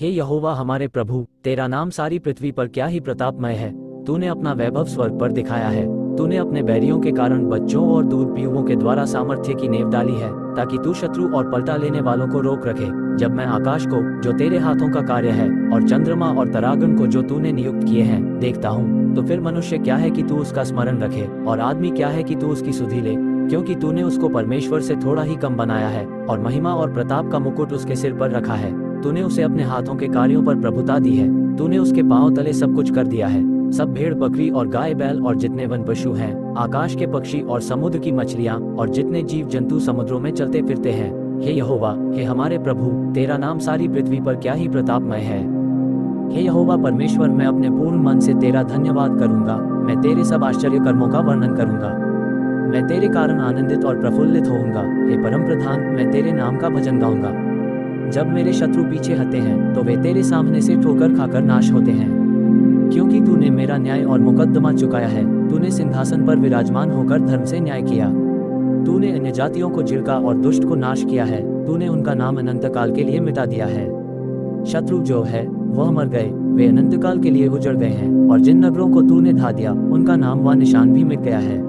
हे यहोवा हमारे प्रभु, तेरा नाम सारी पृथ्वी पर क्या ही प्रतापमय है। तूने अपना वैभव स्वर्ग पर दिखाया है। तूने अपने बैरियों के कारण बच्चों और दूध पीऊओं के द्वारा सामर्थ्य की नींव डाली है, ताकि तू शत्रु और पलटा लेने वालों को रोक रखे। जब मैं आकाश को, जो तेरे हाथों का कार्य है, और चंद्रमा और तरागन को, जो तूने नियुक्त किए हैं, देखता हूँ, तो फिर मनुष्य क्या है कि तू उसका स्मरण रखे, और आदमी क्या है कि तू उसकी सुधि ले। क्योंकि तूने उसको परमेश्वर से थोड़ा ही कम बनाया है, और महिमा और प्रताप का मुकुट उसके सिर पर रखा है। तूने उसे अपने हाथों के कार्यों पर प्रभुता दी है। तूने उसके पांव तले सब कुछ कर दिया है। सब भेड़ बकरी और गाय बैल और जितने वन पशु हैं, आकाश के पक्षी और समुद्र की मछलियां और जितने जीव जंतु समुद्रों में चलते फिरते हैं। हे यहोवा, हे हमारे प्रभु, तेरा नाम सारी पृथ्वी पर क्या ही प्रतापमय है। हे यहोवा परमेश्वर, मैं अपने पूर्ण मन से तेरा धन्यवाद करूंगा। मैं तेरे सब आश्चर्य कर्मों का वर्णन करूंगा। मैं तेरे कारण आनंदित और प्रफुल्लित होऊंगा। हे परम प्रधान, मैं तेरे नाम का भजन गाऊंगा। जब मेरे शत्रु पीछे हटे हैं, तो वे तेरे सामने से ठोकर खाकर नाश होते हैं। क्योंकि तूने मेरा न्याय और मुकद्दमा चुकाया है। तूने सिंहासन पर विराजमान होकर धर्म से न्याय किया। तूने अन्य जातियों को झिड़का और दुष्ट को नाश किया है। तूने उनका नाम अनंत काल के लिए मिटा दिया है। शत्रु जो है वह मर गए, वे अनंत काल के लिए उजड़ गए हैं, और जिन नगरों को तूने ढा दिया, उनका नाम व निशान भी मिट गया है।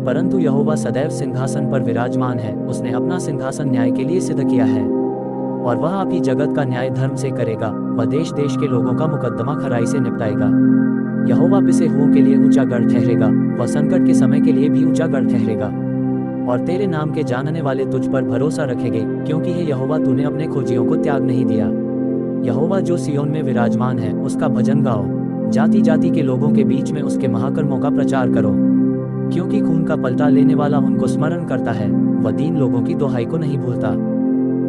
परंतु यहोवा सदैव सिंहासन पर विराजमान है। उसने अपना सिंहासन न्याय के लिए सिद्ध किया है, और वह आप ही जगत का न्याय धर्म से करेगा। वह देश देश के लोगों का मुकद्दमा खराई से निपटाएगा। यहोवा पिसे हुओं के लिए ऊंचा गढ़ ठहरेगा। वह संकट के समय के लिए भी ऊंचा गढ़ ठहरेगा। और तेरे नाम के जानने वाले तुझ पर भरोसा रखेंगे, क्योंकि हे यहोवा, तूने अपने खोजियों को त्याग नहीं दिया। यहोवा जो सिय्योन में विराजमान है, उसका भजन गाओ। जाति जाति के लोगों के बीच में उसके महाकर्मों का प्रचार करो। क्योंकि खून का पलटा लेने वाला उनको स्मरण करता है। वह दीन लोगों की दुहाई को नहीं भूलता।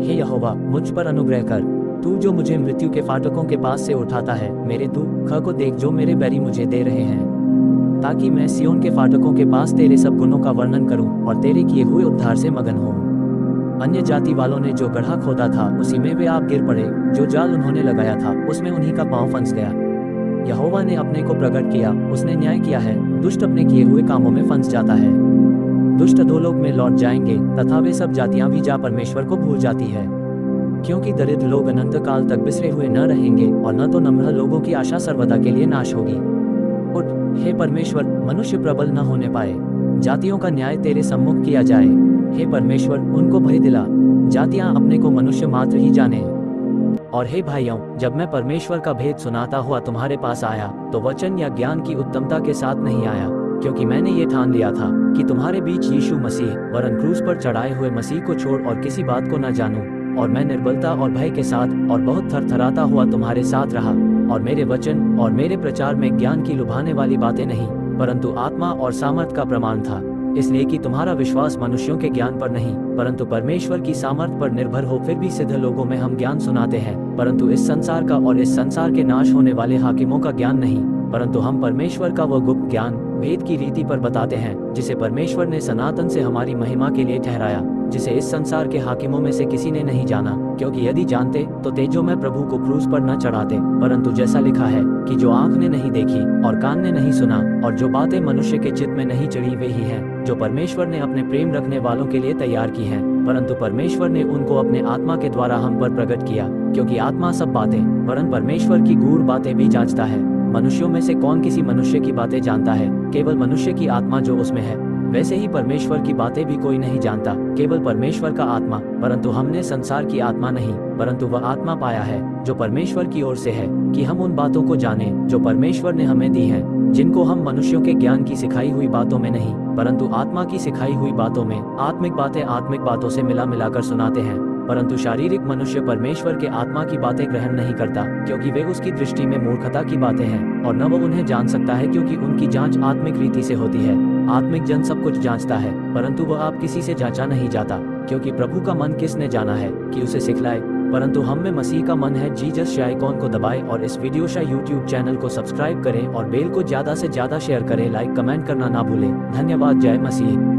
हे यहोवा, मुझ पर अनुग्रह कर। तू जो मुझे मृत्यु के फाटकों के पास से उठाता है, मेरे दुख को देख जो मेरे बैरी मुझे दे रहे हैं, ताकि मैं सिय्योन के फाटकों के पास तेरे सब गुणों का वर्णन करूं और तेरे किए हुए उद्धार से मगन हूं। अन्य जाति वालों ने जो गड्ढा खोदा था, उसी में वे आप गिर पड़े। जो जाल उन्होंने लगाया था, उसमें उन्हीं का पांव फंस गया। यहोवा ने अपने को प्रकट किया, उसने न्याय किया है। दुष्ट अपने किए हुए कामों में फंस जाता है। दुष्ट अधोलोक में लौट जाएंगे, तथा वे सब जातियां भी जा परमेश्वर को भूल जाती है। क्योंकि दरिद्र लोग अनंत काल तक बिसरे हुए न रहेंगे, और न तो नम्र लोगों की आशा सर्वदा के लिए नाश होगी। उठ, हे परमेश्वर, मनुष्य प्रबल न होने पाए। जातियों का न्याय तेरे सम्मुख किया जाए। हे परमेश्वर, उनको भय दिला। जातियां अपने को मनुष्य मात्र ही जाने। और हे भाइयों, जब मैं परमेश्वर का भेद सुनाता हुआ तुम्हारे पास आया, तो वचन या ज्ञान की उत्तमता के साथ नहीं आया, क्योंकि मैंने ये ठान लिया था कि तुम्हारे बीच यीशु मसीह वरन क्रूस पर चढ़ाए हुए मसीह को छोड़ और किसी बात को न जानूं। और मैं निर्बलता और भय के साथ और बहुत थरथराता हुआ तुम्हारे साथ रहा। और मेरे वचन और मेरे प्रचार में ज्ञान की लुभाने वाली बातें नहीं, परंतु आत्मा और सामर्थ का प्रमाण था। इसलिए कि तुम्हारा विश्वास मनुष्यों के ज्ञान पर नहीं, परंतु परमेश्वर की सामर्थ पर निर्भर हो। फिर भी सिद्ध लोगों में हम ज्ञान सुनाते हैं, परंतु इस संसार का और इस संसार के नाश होने वाले हाकिमों का ज्ञान नहीं, परंतु हम परमेश्वर का वह गुप्त ज्ञान भेद की रीति पर बताते हैं, जिसे परमेश्वर ने सनातन से हमारी महिमा के लिए ठहराया, जिसे इस संसार के हाकिमों में से किसी ने नहीं जाना। क्योंकि यदि जानते तो तेजो में प्रभु को क्रूस पर न चढ़ाते। परंतु जैसा लिखा है कि जो आंख ने नहीं देखी और कान ने नहीं सुना, और जो बातें मनुष्य के चित्त में नहीं चढ़ी, वे ही हैं जो परमेश्वर ने अपने प्रेम रखने वालों के लिए तैयार की हैं। परंतु परमेश्वर ने उनको अपने आत्मा के द्वारा हम पर प्रकट किया। क्योंकि आत्मा सब बातें वरन परमेश्वर की गूढ़ बातें भी जांचता है। मनुष्यों में से कौन किसी मनुष्य की बातें जानता है? केवल मनुष्य की आत्मा जो उसमें है। वैसे ही परमेश्वर की बातें भी कोई नहीं जानता, केवल परमेश्वर का आत्मा। परंतु हमने संसार की आत्मा नहीं, परंतु वह आत्मा पाया है जो परमेश्वर की ओर से है, कि हम उन बातों को जाने जो परमेश्वर ने हमें दी हैं, जिनको हम मनुष्यों के ज्ञान की सिखाई हुई बातों में नहीं, परंतु आत्मा की सिखाई हुई बातों में आत्मिक बातें आत्मिक बातों से मिला मिलाकर सुनाते हैं। परंतु शारीरिक मनुष्य परमेश्वर के आत्मा की बातें ग्रहण नहीं करता, क्योंकि वे उसकी दृष्टि में मूर्खता की बातें हैं, और न वो उन्हें जान सकता है, क्योंकि उनकी जांच आत्मिक रीति से होती है। आत्मिक जन सब कुछ जांचता है, परंतु वह आप किसी से जांचा नहीं जाता, क्योंकि प्रभु का मन किसने जाना है कि उसे सिखलाए। परंतु हम में मसीह का मन है। जीसस आइकॉन को दबाएं और इस वीडियो शाह यूट्यूब चैनल को सब्सक्राइब करें और बेल को ज्यादा से ज्यादा शेयर करें। लाइक कमेंट करना ना भूलें। धन्यवाद। जय मसीह।